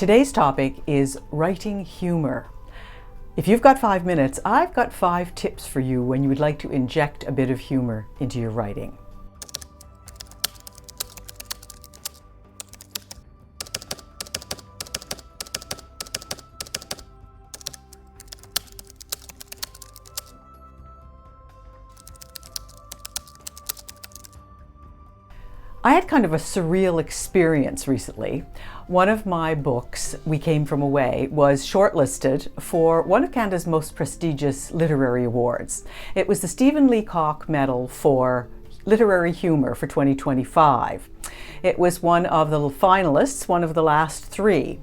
Today's topic is writing humor. If you've got 5 minutes, I've got 5 tips for you when you would like to inject a bit of humor into your writing. I had kind of a surreal experience recently. One of my books, We Came From Away, was shortlisted for one of Canada's most prestigious literary awards. It was the Stephen Leacock Medal for Literary Humour for 2025. It was one of the finalists, one of the last 3.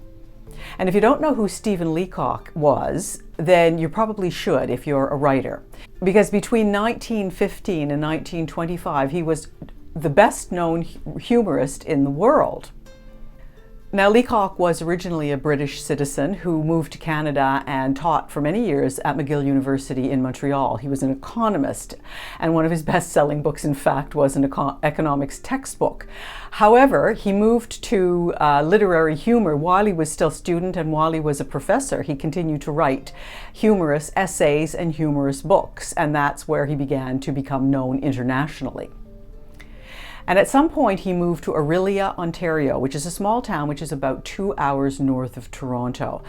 And if you don't know who Stephen Leacock was, then you probably should if you're a writer. Because between 1915 and 1925, he was the best known humorist in the world. Now, Leacock was originally a British citizen who moved to Canada and taught for many years at McGill University in Montreal. He was an economist, and one of his best-selling books, in fact, was an economics textbook. However, he moved to literary humor while he was still a student, and while he was a professor, he continued to write humorous essays and humorous books, and that's where he began to become known internationally. And at some point he moved to Orillia, Ontario, which is a small town which is about 2 hours north of Toronto.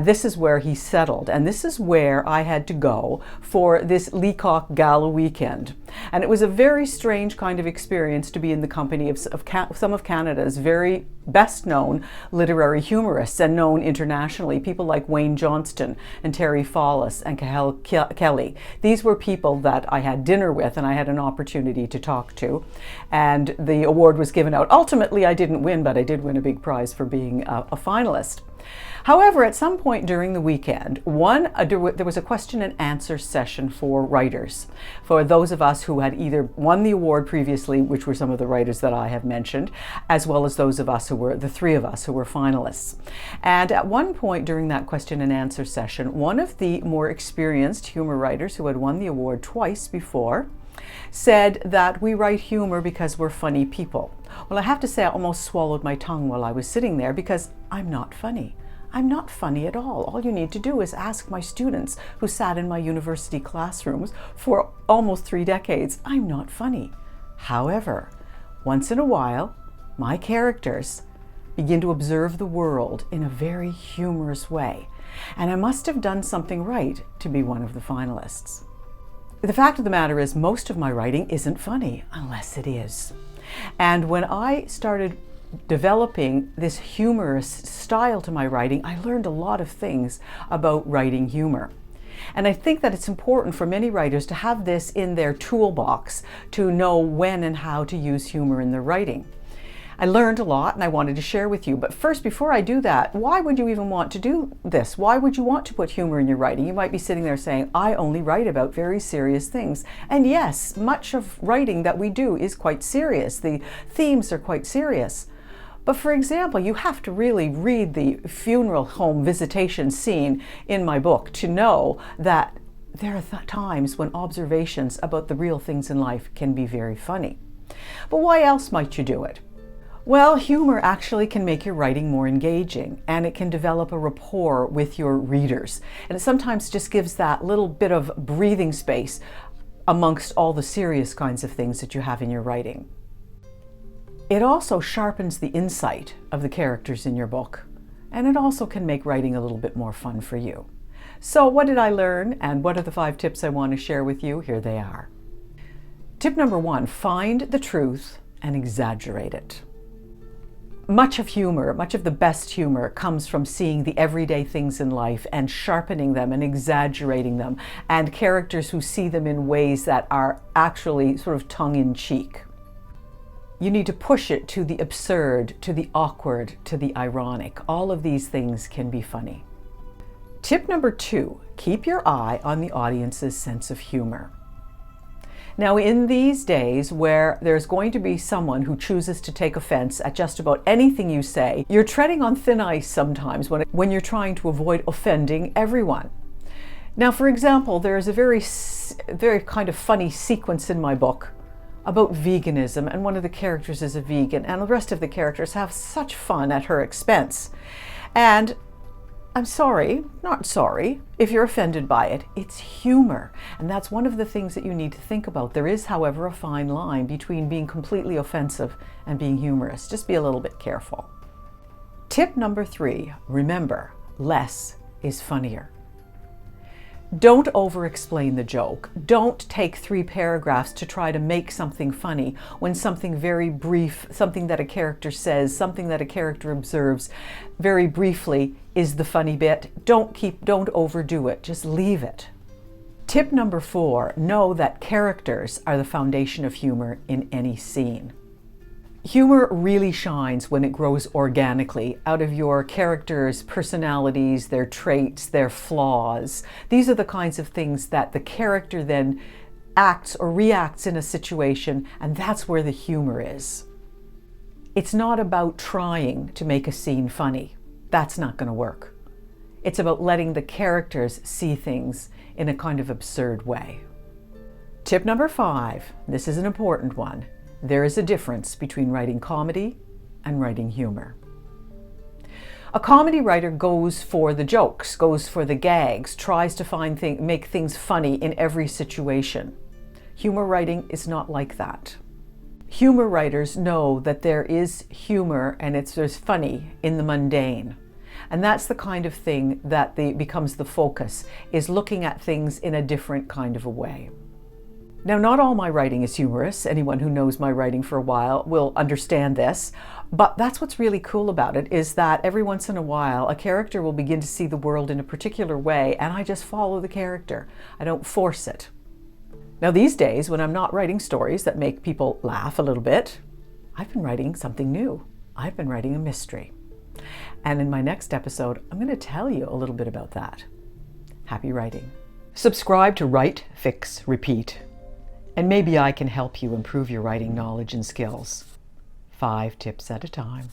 This is where he settled, and this is where I had to go for this Leacock Gala weekend. And it was a very strange kind of experience to be in the company of some of Canada's very best known literary humorists and known internationally, people like Wayne Johnston and Terry Fallis and Cathal Kelly. These were people that I had dinner with and I had an opportunity to talk to. And the award was given out. Ultimately, I didn't win, but I did win a big prize for being a finalist. However, at some point during the weekend, there was a question and answer session for writers, for those of us who had either won the award previously, which were some of the writers that I have mentioned, as well as those of us who were, the 3 of us who were finalists. And at one point during that question and answer session, one of the more experienced humor writers who had won the award twice before said that we write humor because we're funny people. Well, I have to say I almost swallowed my tongue while I was sitting there because I'm not funny. I'm not funny at all. All you need to do is ask my students who sat in my university classrooms for almost 3 decades. I'm not funny. However, once in a while, my characters begin to observe the world in a very humorous way. And I must have done something right to be one of the finalists. The fact of the matter is, most of my writing isn't funny unless it is. And when I started developing this humorous style to my writing, I learned a lot of things about writing humor. And I think that it's important for many writers to have this in their toolbox to know when and how to use humor in their writing. I learned a lot and I wanted to share with you. But first, before I do that, why would you even want to do this? Why would you want to put humor in your writing? You might be sitting there saying, I only write about very serious things. And yes, much of writing that we do is quite serious. The themes are quite serious. But for example, you have to really read the funeral home visitation scene in my book to know that there are times when observations about the real things in life can be very funny. But why else might you do it? Well, humor actually can make your writing more engaging, and it can develop a rapport with your readers. And it sometimes just gives that little bit of breathing space amongst all the serious kinds of things that you have in your writing. It also sharpens the insight of the characters in your book, and it also can make writing a little bit more fun for you. So what did I learn, and what are the 5 tips I want to share with you? Here they are. Tip number 1, find the truth and exaggerate it. Much of humor, much of the best humor comes from seeing the everyday things in life and sharpening them and exaggerating them, and characters who see them in ways that are actually sort of tongue-in-cheek. You need to push it to the absurd, to the awkward, to the ironic. All of these things can be funny. Tip number 2, keep your eye on the audience's sense of humor. Now, in these days where there's going to be someone who chooses to take offense at just about anything you say, you're treading on thin ice sometimes when you're trying to avoid offending everyone. Now, for example, there's a very kind of funny sequence in my book about veganism, and one of the characters is a vegan, and the rest of the characters have such fun at her expense. And I'm sorry, not sorry, if you're offended by it. It's humor. And that's one of the things that you need to think about. There is, however, a fine line between being completely offensive and being humorous. Just be a little bit careful. Tip number 3, remember, less is funnier. Don't over-explain the joke. Don't take 3 paragraphs to try to make something funny when something very brief, something that a character says, something that a character observes very briefly is the funny bit. Don't overdo it. Just leave it. Tip number 4, know that characters are the foundation of humor in any scene. Humor really shines when it grows organically out of your characters' personalities, their traits, their flaws. These are the kinds of things that the character then acts or reacts in a situation, and that's where the humor is. It's not about trying to make a scene funny. That's not going to work. It's about letting the characters see things in a kind of absurd way. Tip number 5, this is an important one. There is a difference between writing comedy and writing humor. A comedy writer goes for the jokes, goes for the gags, tries to make things funny in every situation. Humor writing is not like that. Humor writers know that there is humor and there's funny in the mundane. And that's the kind of thing that becomes the focus, is looking at things in a different kind of a way. Now, not all my writing is humorous. Anyone who knows my writing for a while will understand this. But that's what's really cool about it, is that every once in a while, a character will begin to see the world in a particular way, and I just follow the character. I don't force it. Now, these days, when I'm not writing stories that make people laugh a little bit, I've been writing something new. I've been writing a mystery. And in my next episode, I'm going to tell you a little bit about that. Happy writing. Subscribe to Write, Fix, Repeat. And maybe I can help you improve your writing knowledge and skills. 5 tips at a time.